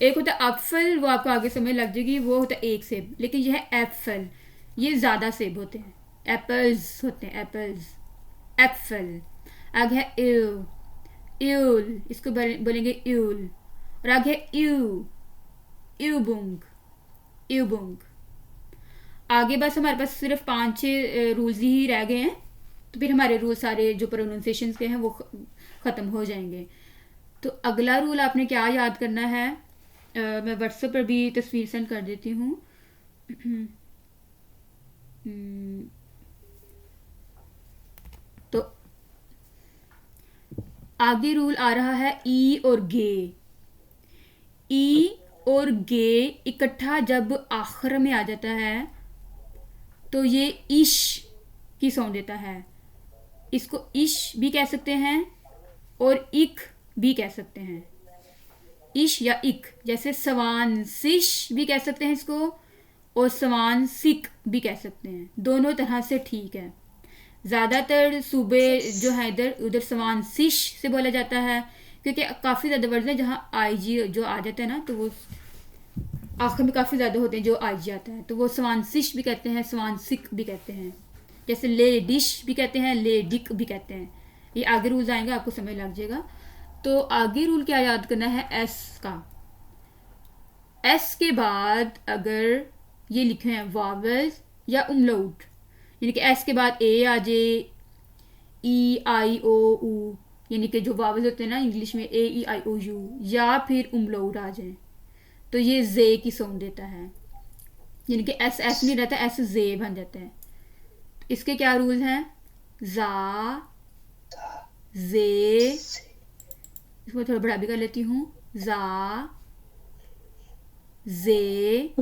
एक होता है एप्पल, वो आपको आगे समय लग जाएगी, वो होता है एक सेब, लेकिन ये है एप्पल, ये ज़्यादा सेब होते हैं, एप्पल्स होते हैं, एप्पल्स, एप्पल। आगे है यूल, इसको बोलेंगे यूल। और आगे है यूबुंग। आगे बस हमारे पास सिर्फ 5-6 रूल्स ही रह गए हैं, तो फिर हमारे रूल सारे जो प्रोनाउंसिएशन के हैं वो ख़त्म हो जाएंगे। तो अगला रूल आपने क्या याद करना है, मैं व्हाट्सएप पर भी तस्वीर सेंड कर देती हूँ। तो आगे रूल आ रहा है ई और गे। ई और गे इकट्ठा जब आखिर में आ जाता है तो ये इश की साउंड देता है। इसको इश भी कह सकते हैं और इक भी कह सकते हैं, इश या इक। जैसे सवान सिश भी कह सकते हैं इसको, और सवान सिक भी कह सकते हैं, दोनों तरह से ठीक है। ज़्यादातर सूबे जो है इधर उधर सवान सिश से बोला जाता है, क्योंकि काफ़ी ज़्यादा वर्ड हैं जहाँ आई जी जो आ जाता है ना, तो वो आखिर में काफ़ी ज़्यादा होते हैं जो आई जी आता है, तो वो सवान सिश भी कहते हैं, सवान सिक भी कहते हैं। जैसे ले डिश भी कहते हैं, ले डिक भी कहते हैं। ये आगे रूल्स आएंगे, आपको समझ लग जाएगा। तो आगे रूल क्या याद करना है, एस का। एस के बाद अगर ये लिखे हैं वावल्स या उमलाउट, यानी कि एस के बाद ए आ जाए, ई आई ओ ऊ, यानी कि जो वावल्स होते हैं ना इंग्लिश में, ए ई आई ओ यू, या फिर उमलाउट आ जाए, तो ये जे की साउंड देता है, यानी कि एस एस नहीं रहता, एस जे बन जाता है। इसके क्या रूल हैं, जा, जे, इसको थोड़ा बड़ा भी कर लेती हूँ, जा, जे,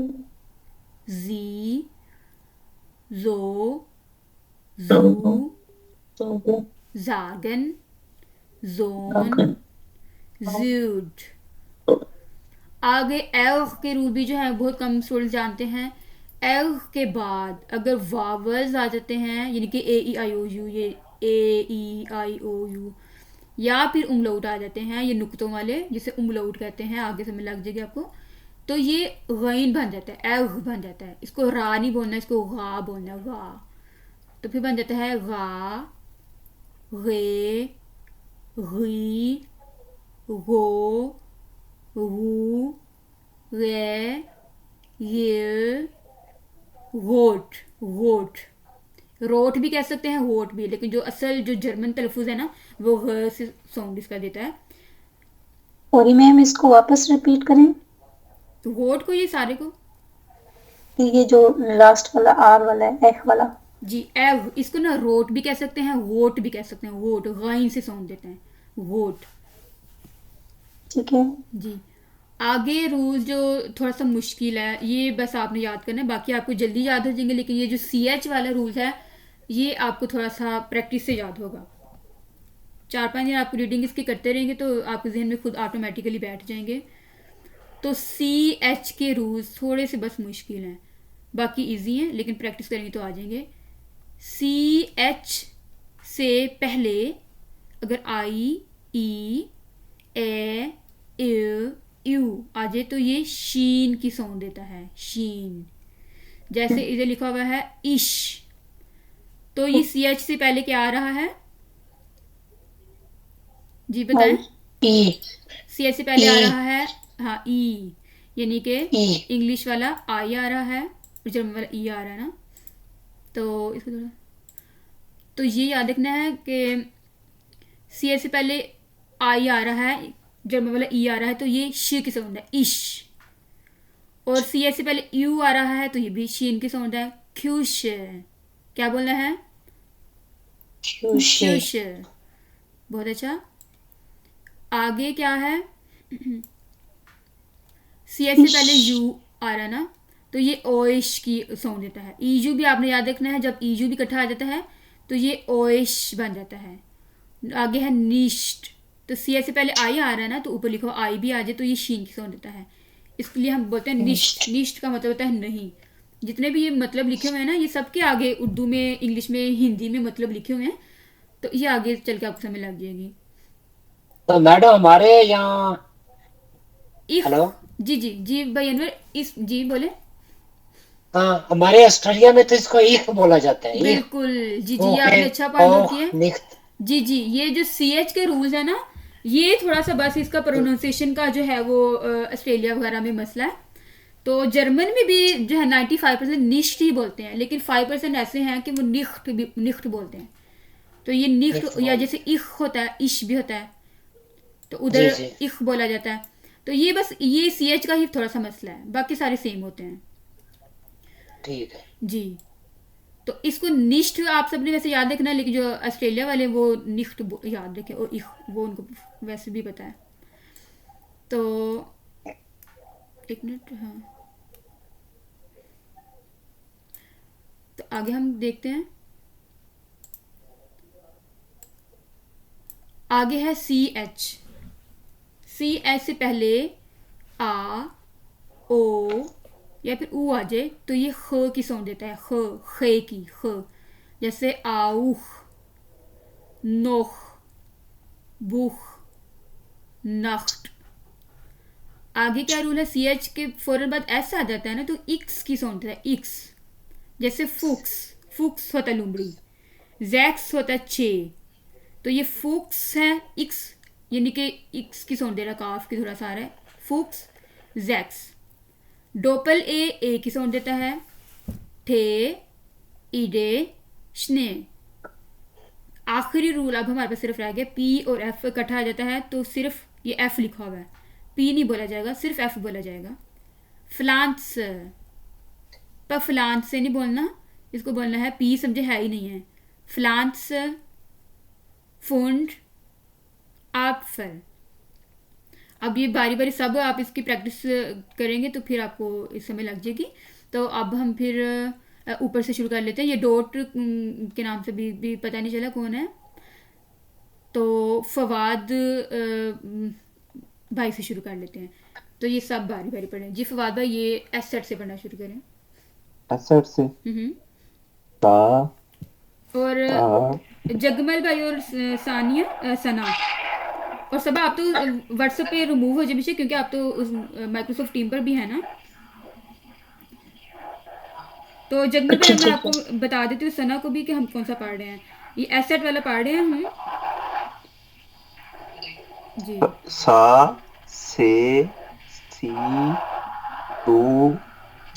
जी, जो, जू, जागन, जोन, जूड। आगे एल के रूल भी जो है बहुत कम स्टूडेंट्स जानते हैं। एल के बाद अगर वावल्स आ जाते हैं, यानी कि ए ई आई ओ यू, ये ए ई आई ओ यू, या फिर उमलाउट आ जाते हैं, ये नुक्तों वाले जिसे उमलाउट कहते हैं, आगे समझ लग जाएगी आपको, तो ये गैन बन जाता है, एल बन जाता है। इसको रा नहीं बोलना, इसको गा बोलना है, गा। तो फिर बन जाता है गा, गे, गी, गो, गू, गे, ये, गोट, गोट। रोट भी कह सकते हैं, वोट भी, लेकिन जो असल जो जर्मन तलफुज है ना, वो ग से साउंड इसका देता है। और मैम इसको वापस रिपीट करें, तो वोट को, ये सारे को, ये जो लास्ट वाला आर वाला है, एफ वाला, जी एव, इसको ना रोट भी कह सकते हैं, वोट भी कह सकते हैं, वोट गाइन से साउंड देते हैं, वोट। ठीक है। जी आगे रूल जो थोड़ा सा मुश्किल है, ये बस आपने याद करना है, बाकी आपको जल्दी याद हो जाएंगे, लेकिन ये जो सी एच वाला रूल है, ये आपको थोड़ा सा प्रैक्टिस से याद होगा। 4-5 दिन आपको रीडिंग इसकी करते रहेंगे तो आपके जहन में खुद ऑटोमेटिकली बैठ जाएंगे। तो सी एच के रूल्स थोड़े से बस मुश्किल हैं, बाकी इजी हैं, लेकिन प्रैक्टिस करेंगे तो आ जाएंगे। सी एच से पहले अगर आई ई ए यू आ जाए तो ये शीन की साउंड देता है, शीन। जैसे इधर लिखा हुआ है इश, तो ये सी एच से पहले क्या आ रहा है, जी बताएं। ई, सी एच से पहले आ ई, रहा है, हाँ ई, यानी कि ई, इंग्लिश वाला आई आ रहा है और जर्मन वाला ई आ रहा है ना, तो इसको थोड़ा, तो ये याद रखना है कि सी एच से पहले आई आ रहा है, जर्मन वाला ई आ रहा है, तो ये शी की साउंड है, इश। और सी एच से पहले यू आ रहा है तो ये भी शीन की साउंड है, ख्यूश। क्या बोलना है, ख्यूशे, ख्यूश। बहुत अच्छा। आगे क्या है, सी एच से पहले यू आ रहा है ना, तो ये ओइश की साउंड देता है। ईजू भी आपने याद रखना है, जब ईजू भी इकट्ठा आ जाता है तो ये ओइश बन जाता है। आगे है निश्ट, तो सी एच से पहले आई आ रहा है ना, तो ऊपर लिखो आई भी आ जाए तो ये शीन की साउंड देता है। इसके लिए हम बोलते हैं निश्ट। निश्ट का मतलब होता है नहीं। जितने भी ये मतलब लिखे हुए हैं ना, ये सबके आगे उर्दू में, इंग्लिश में, हिंदी में मतलब लिखे हुए हैं, तो ये आगे चल के आपको समझ लग जाएगी। तो मैडम हमारे यहाँ, हेलो, जी जी जी भाई अनवर, इस जी बोले। हाँ हमारे ऑस्ट्रेलिया में तो इसको ईख बोला जाता है, ईख। बिल्कुल, जी जी, ये आपने अच्छा पॉइंट नोट किया है। निख्त। जी जी, ये जो सी एच के रूल्स है ना, ये थोड़ा सा बस इसका प्रोनाउंसिएशन का जो है वो ऑस्ट्रेलिया वगैरह में मसला है। तो जर्मन में भी जो है 95% निश्ट ही बोलते हैं, लेकिन 5% ऐसे हैं कि वो निख्ट बोलते हैं। तो ये निख्ट, या जैसे इख होता है, इश भी होता है, तो उधर जी, जी। इख बोला जाता है। तो ये बस ये सी एच का ही थोड़ा सा मसला है, बाकी सारे सेम होते हैं। ठीक है। जी, तो इसको निष्ठ आप सबने वैसे याद रखना है, लेकिन जो ऑस्ट्रेलिया वाले वो निष्ठ याद रखे, और इख वो उनको वैसे भी पता है। तो एक मिनट, हाँ, तो आगे हम देखते हैं। आगे है CH। CH से पहले आ, ओ या फिर ऊ आ जाए तो ये ख की साउंड देता है, खे की, ख। जैसे आउख, नोख, बुख, नख्त। आगे क्या रूल है, CH के फौरन बाद एस आ जाता है ना तो इक्स की साउंड देता है, इक्स। जैसे फुक्स, फुक्स होता है लुमड़ी, जैक्स होता है छे, तो ये फुक्स है, इक्स यानी कि इक्स की साउंड दे रहा, काफ की थोड़ा सा आ रहा है, फुक्स, जैक्स। डोपल ए की साउंड देता है, ठे, ईडे, स्ने। आखिरी रूल अब हमारे पास सिर्फ रह गया, पी और एफ इकट्ठा आ जाता है तो सिर्फ ये एफ लिखा हुआ है, पी नहीं बोला जाएगा, सिर्फ एफ बोला जाएगा। फ्लांस, पर फ्लांस से नहीं बोलना, इसको बोलना है, पी समझे है ही नहीं है। फ्लांस, फुंड, आपफल। अब ये बारी बारी सब आप इसकी प्रैक्टिस करेंगे तो फिर आपको इस समय लग जाएगी। तो अब हम फिर ऊपर से शुरू कर लेते हैं। ये डॉट के नाम से भी पता नहीं चला कौन है, तो फवाद भाई से शुरू कर लेते हैं। तो ये सब बारी बारी पढ़ें जी। फवाद भाई ये एसेट से पढ़ना शुरू करें। एसेट से ता और जगमल भाई और सानिया, सना और सबा, आप तो व्हाट्सएप पे रिमूव हो जाए पीछे, क्योंकि आप तो उस माइक्रोसॉफ्ट टीम पर भी है ना। तो जगमल भाई अच्छा, मैं ठीक है। आपको बता देती हूँ सना को भी कि हम कौन सा पढ़ रहे हैं। ये एसेट वाला पढ़ रहे हैं हम जी। सा, से, सी, तू,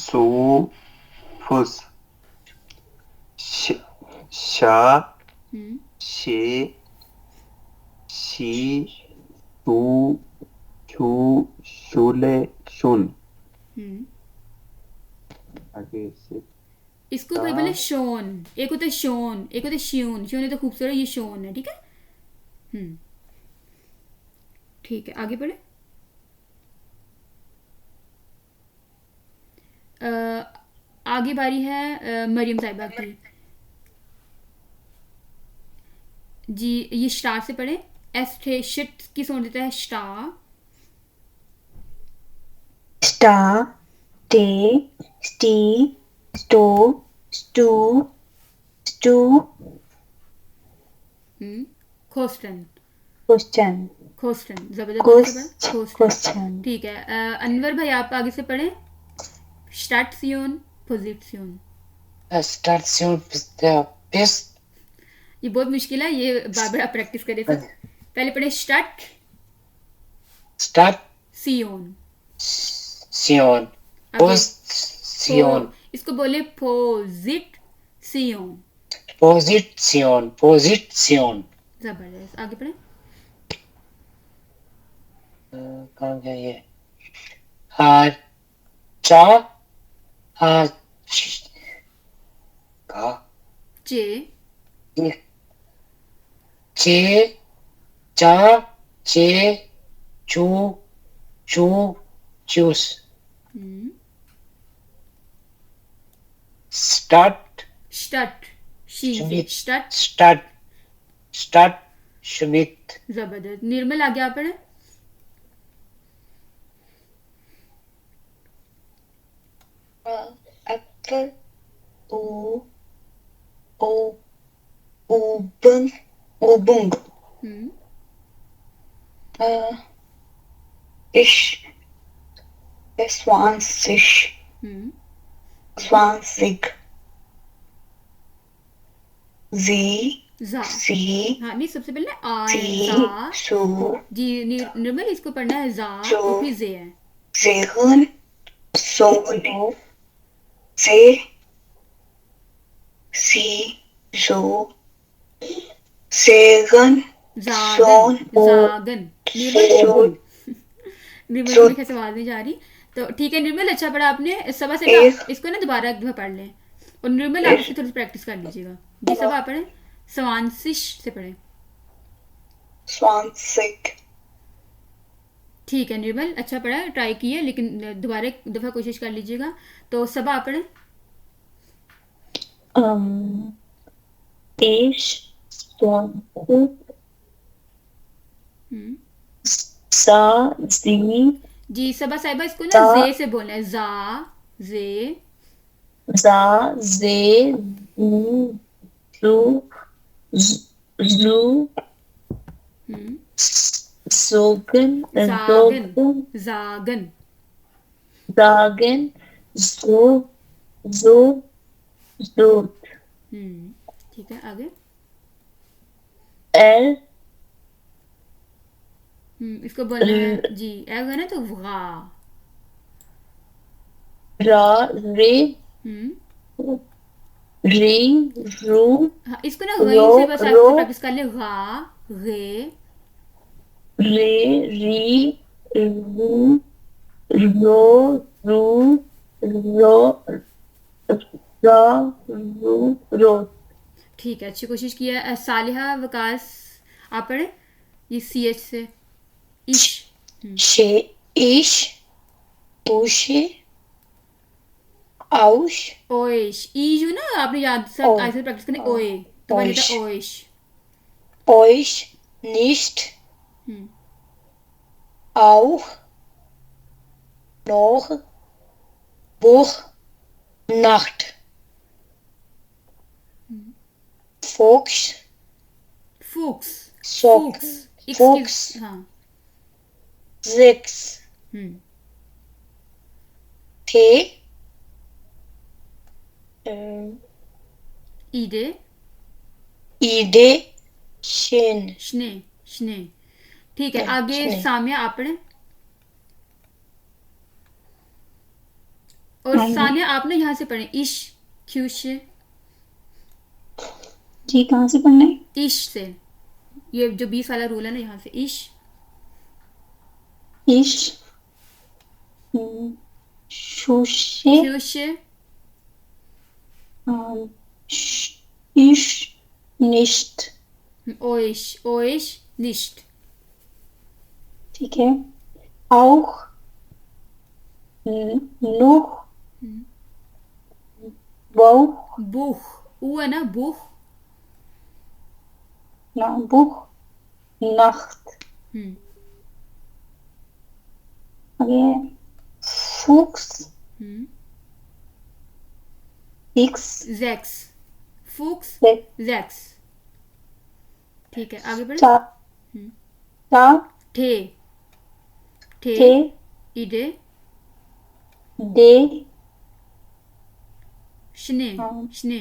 सू, फुस, शा, शे, शी, शू, छू, शूले, शुन। आगे से इसको कोई बोले शोन, एक होता है शोन, एक होता है श्यून। श्यून है तो खूबसूरत, ये शोन है, ठीक है। ठीक है, आगे बढ़े। आगे बारी है मरियम साहिबा की जी। ये स्टार से पढ़े। एस थे शिट की साउंड देता है स्टार, स्टार, टे, स्टी, स्टो, स्टू, स्टू, खोस्टन, क्वेश्चन, खोस्टन, जबरदस्त खोस्टन। क्वेश्चन, ठीक है, अनवर भाई आप आगे से पढ़े। स्टार्टसियोन, पोजिशन। स्टार्टसियोन पेस, ये बहुत मुश्किल है, ये बार बार आप प्रैक्टिस करें। पहले पढ़े स्टार्ट सियोन, सियोन, पोजिशन, इसको बोले पोजिट सियोन। पोजिशन। जबरदस्त, आगे पढ़े। कौन है ये? चा, का, चे, चे, चा, चे, चू, चू, चूस। स्टार्ट, स्टार्ट, शुमित। जबरदस्त। निर्मल आगे आप पढ़े। एप्पल, ओबंग, इश, स्वांसिश, स्वांसिग, जी, सी, हाँ नहीं, सबसे पहले सी, जा सू, जी। निर्मल इसको पढ़ना है जा जो, और फिर जे है। जेगन, सोन, से, सी, जो, सेगन, सोन, जागन। निर्मल निर्मल की आवाज नहीं जा रही, तो ठीक है निर्मल, अच्छा पढ़ा आपने। सबा से इसको ना दोबारा एक दफा पढ़ लें, और निर्मल आप इससे थोड़ी प्रैक्टिस कर लीजिएगा जी। सब आप पढ़े। स्वांसिश से पढ़े। स्वांसिक। ठीक है निर्मल, अच्छा पढ़ा, ट्राई किए, लेकिन दोबारा एक दफा कोशिश कर लीजिएगा। तो सब आप पढ़े। एश, स्वांसिक, हम्म, सा सी जी सबा साहिबा इसको ना सा जे से बोलना है, जा जे। जा जे जू जू जू हम्म, zogen जागन, zogen जागन। sagen so so so ठीक है, आगे। el इसको बोलना है जी, एल है ना तो वा। ra re हम्म, ri ru हाँ इसको ना ro गई से बस आप ro प्रैक्टिस कर ले, गा गे। re ri ru ro ru ro ra ru ro ठीक है, अच्छी कोशिश किया। सालिहा वकास, आप पढ़े ये सी एच से, इश। she ish ushi aus ओएश, ई जो ना आपने याद से o ऐसे प्रैक्टिस करनी, ओए तो बन जाता euch ओएश। euch nicht हम्म, auch noch Buch Nacht Fuchs फूक्स, Sock फूक्स, Fuchs हाँ। sechs हम्म, Tee ईडे, Idee Shin शने, शने। ठीक है, आगे Schnee सामिया आप पढ़े। और हाँ जी सानिया आप ना यहाँ से पढ़े, इश, ख्यूश, जी, कहाँ से पढ़ना है? इश से। ये जो 20 वाला रूल है ना, यहाँ से इश। इश शुशे ख्यूश, इश निश्त, ओइश, ओइश निश्ट। ठीक है। auch noch Bauch बुख, ऊ है ना बुख। ना Buch Nacht हम्म, आगे Fuchs हम्म, X जैक्स, फूक्स, जैक्स। ठीक है, आगे बढ़े। चा चा ठे, ठे, थे इडे, दे शने, हाँ, शने।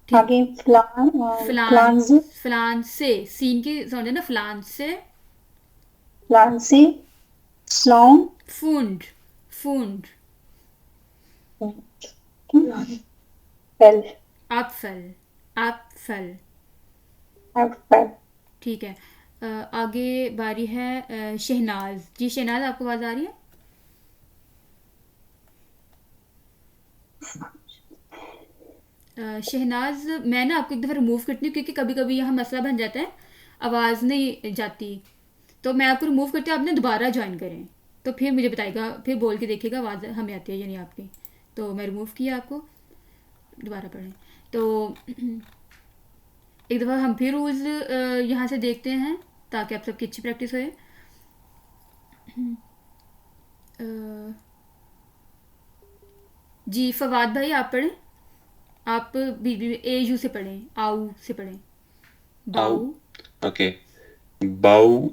ठीक, आगे फ्लान फ्लान, फ्लांज फ्लान से, सीन की समझे ना, फ्लान से। फ्लांसी स्लॉन्ग फूंड, फूंड, फेल आपफल, आपफल। एप्पल ठीक है, आगे बारी है शहनाज जी। शहनाज आपको आवाज़ आ रही है? शहनाज, मैं ना आपको एक दफ़ा रिमूव करती हूँ क्योंकि कभी कभी यहाँ मसला बन जाता है, आवाज़ नहीं जाती। तो मैं आपको रिमूव करती हूँ, आप ना दोबारा ज्वाइन करें तो फिर मुझे बताएगा, फिर बोल के देखिएगा आवाज़ हमें आती है या नहीं आपकी। तो मैं रिमूव किया आपको, दोबारा पढ़ें। तो एक दफ़ा हम फिर रूल्स यहाँ से देखते हैं ताकि आप सबकी अच्छी प्रैक्टिस होए। जी फवाद भाई आप पढ़ें, आप बीबी ए यू से पढ़ें, आऊ से पढ़ें। आउ, बाऊ, ओके। बाउ,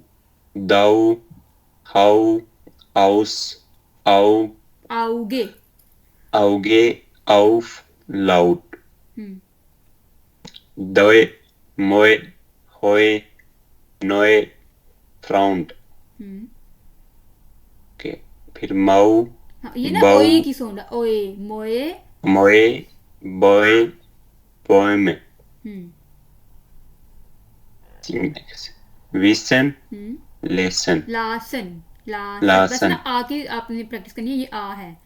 दाउ, हाउ, आउस, आउ, आऊगे। auge, auf, laut, हम्म, doi, moi, hoi, noi, fraunt, हम्म, ओके। फिर माउ, हाँ ये ना बाउ, ओए की सोंड, ओए मोए। मोए, बोए, पोएम, हम्म, विसन, हम्म, लेसन, लासन, लासन। बस ना लासन, आ के आपने प्रैक्टिस करनी है, ये आ है।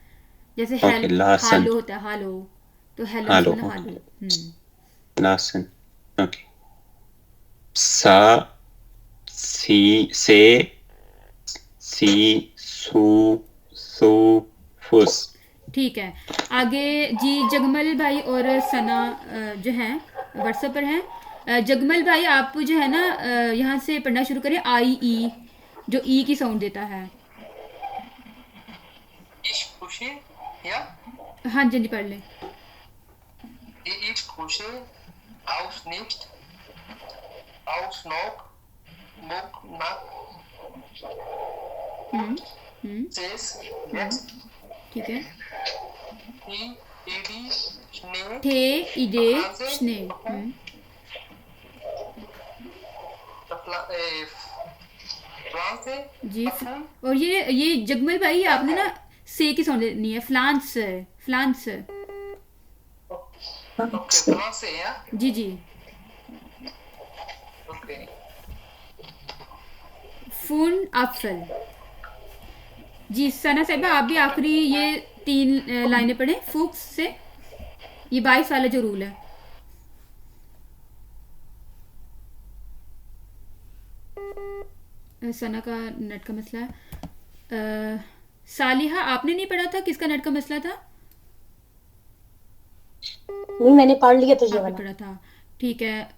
जैसे ओके। लासन, हालो होता है, हालो, तो हेलो नहीं हालो, बोलना, ओके। हालो। Larsen, okay. सा, सी, से, सी, सू, सू, फुस। ठीक है, आगे जी जगमल भाई और सना जो हैं व्हाट्सएप पर हैं। जगमल भाई आप जो है ना यहाँ से पढ़ना शुरू करें, आई ई, जो ई की साउंड देता है। Ich pushe, ja, हाँ जी, जी पढ़ लें। ich pushe, aus nicht, aus noch, muck, nack, ses, jetzt, ठीक है। edi, schnee, थे, इडे, Pflanze, स्ने। Pflanze, जी। Apfel, और ये जगमल भाई आपने ना से की साउंड देनी है, फ्लांस, फ्लांस। okay, Pflanze, ja, जी जी। okay. फून अफल। जी सना साहिबा आप भी आखिरी ये 3 लाइनें पढ़ें फूक्स से, ये 22 वाला जो रूल है। सना का नेट का मसला है। सालिहा आपने नहीं पढ़ा था, किसका नेट का मसला था? नहीं मैंने पढ़ लिया था ये आपने वाला। पढ़ा था, ठीक है।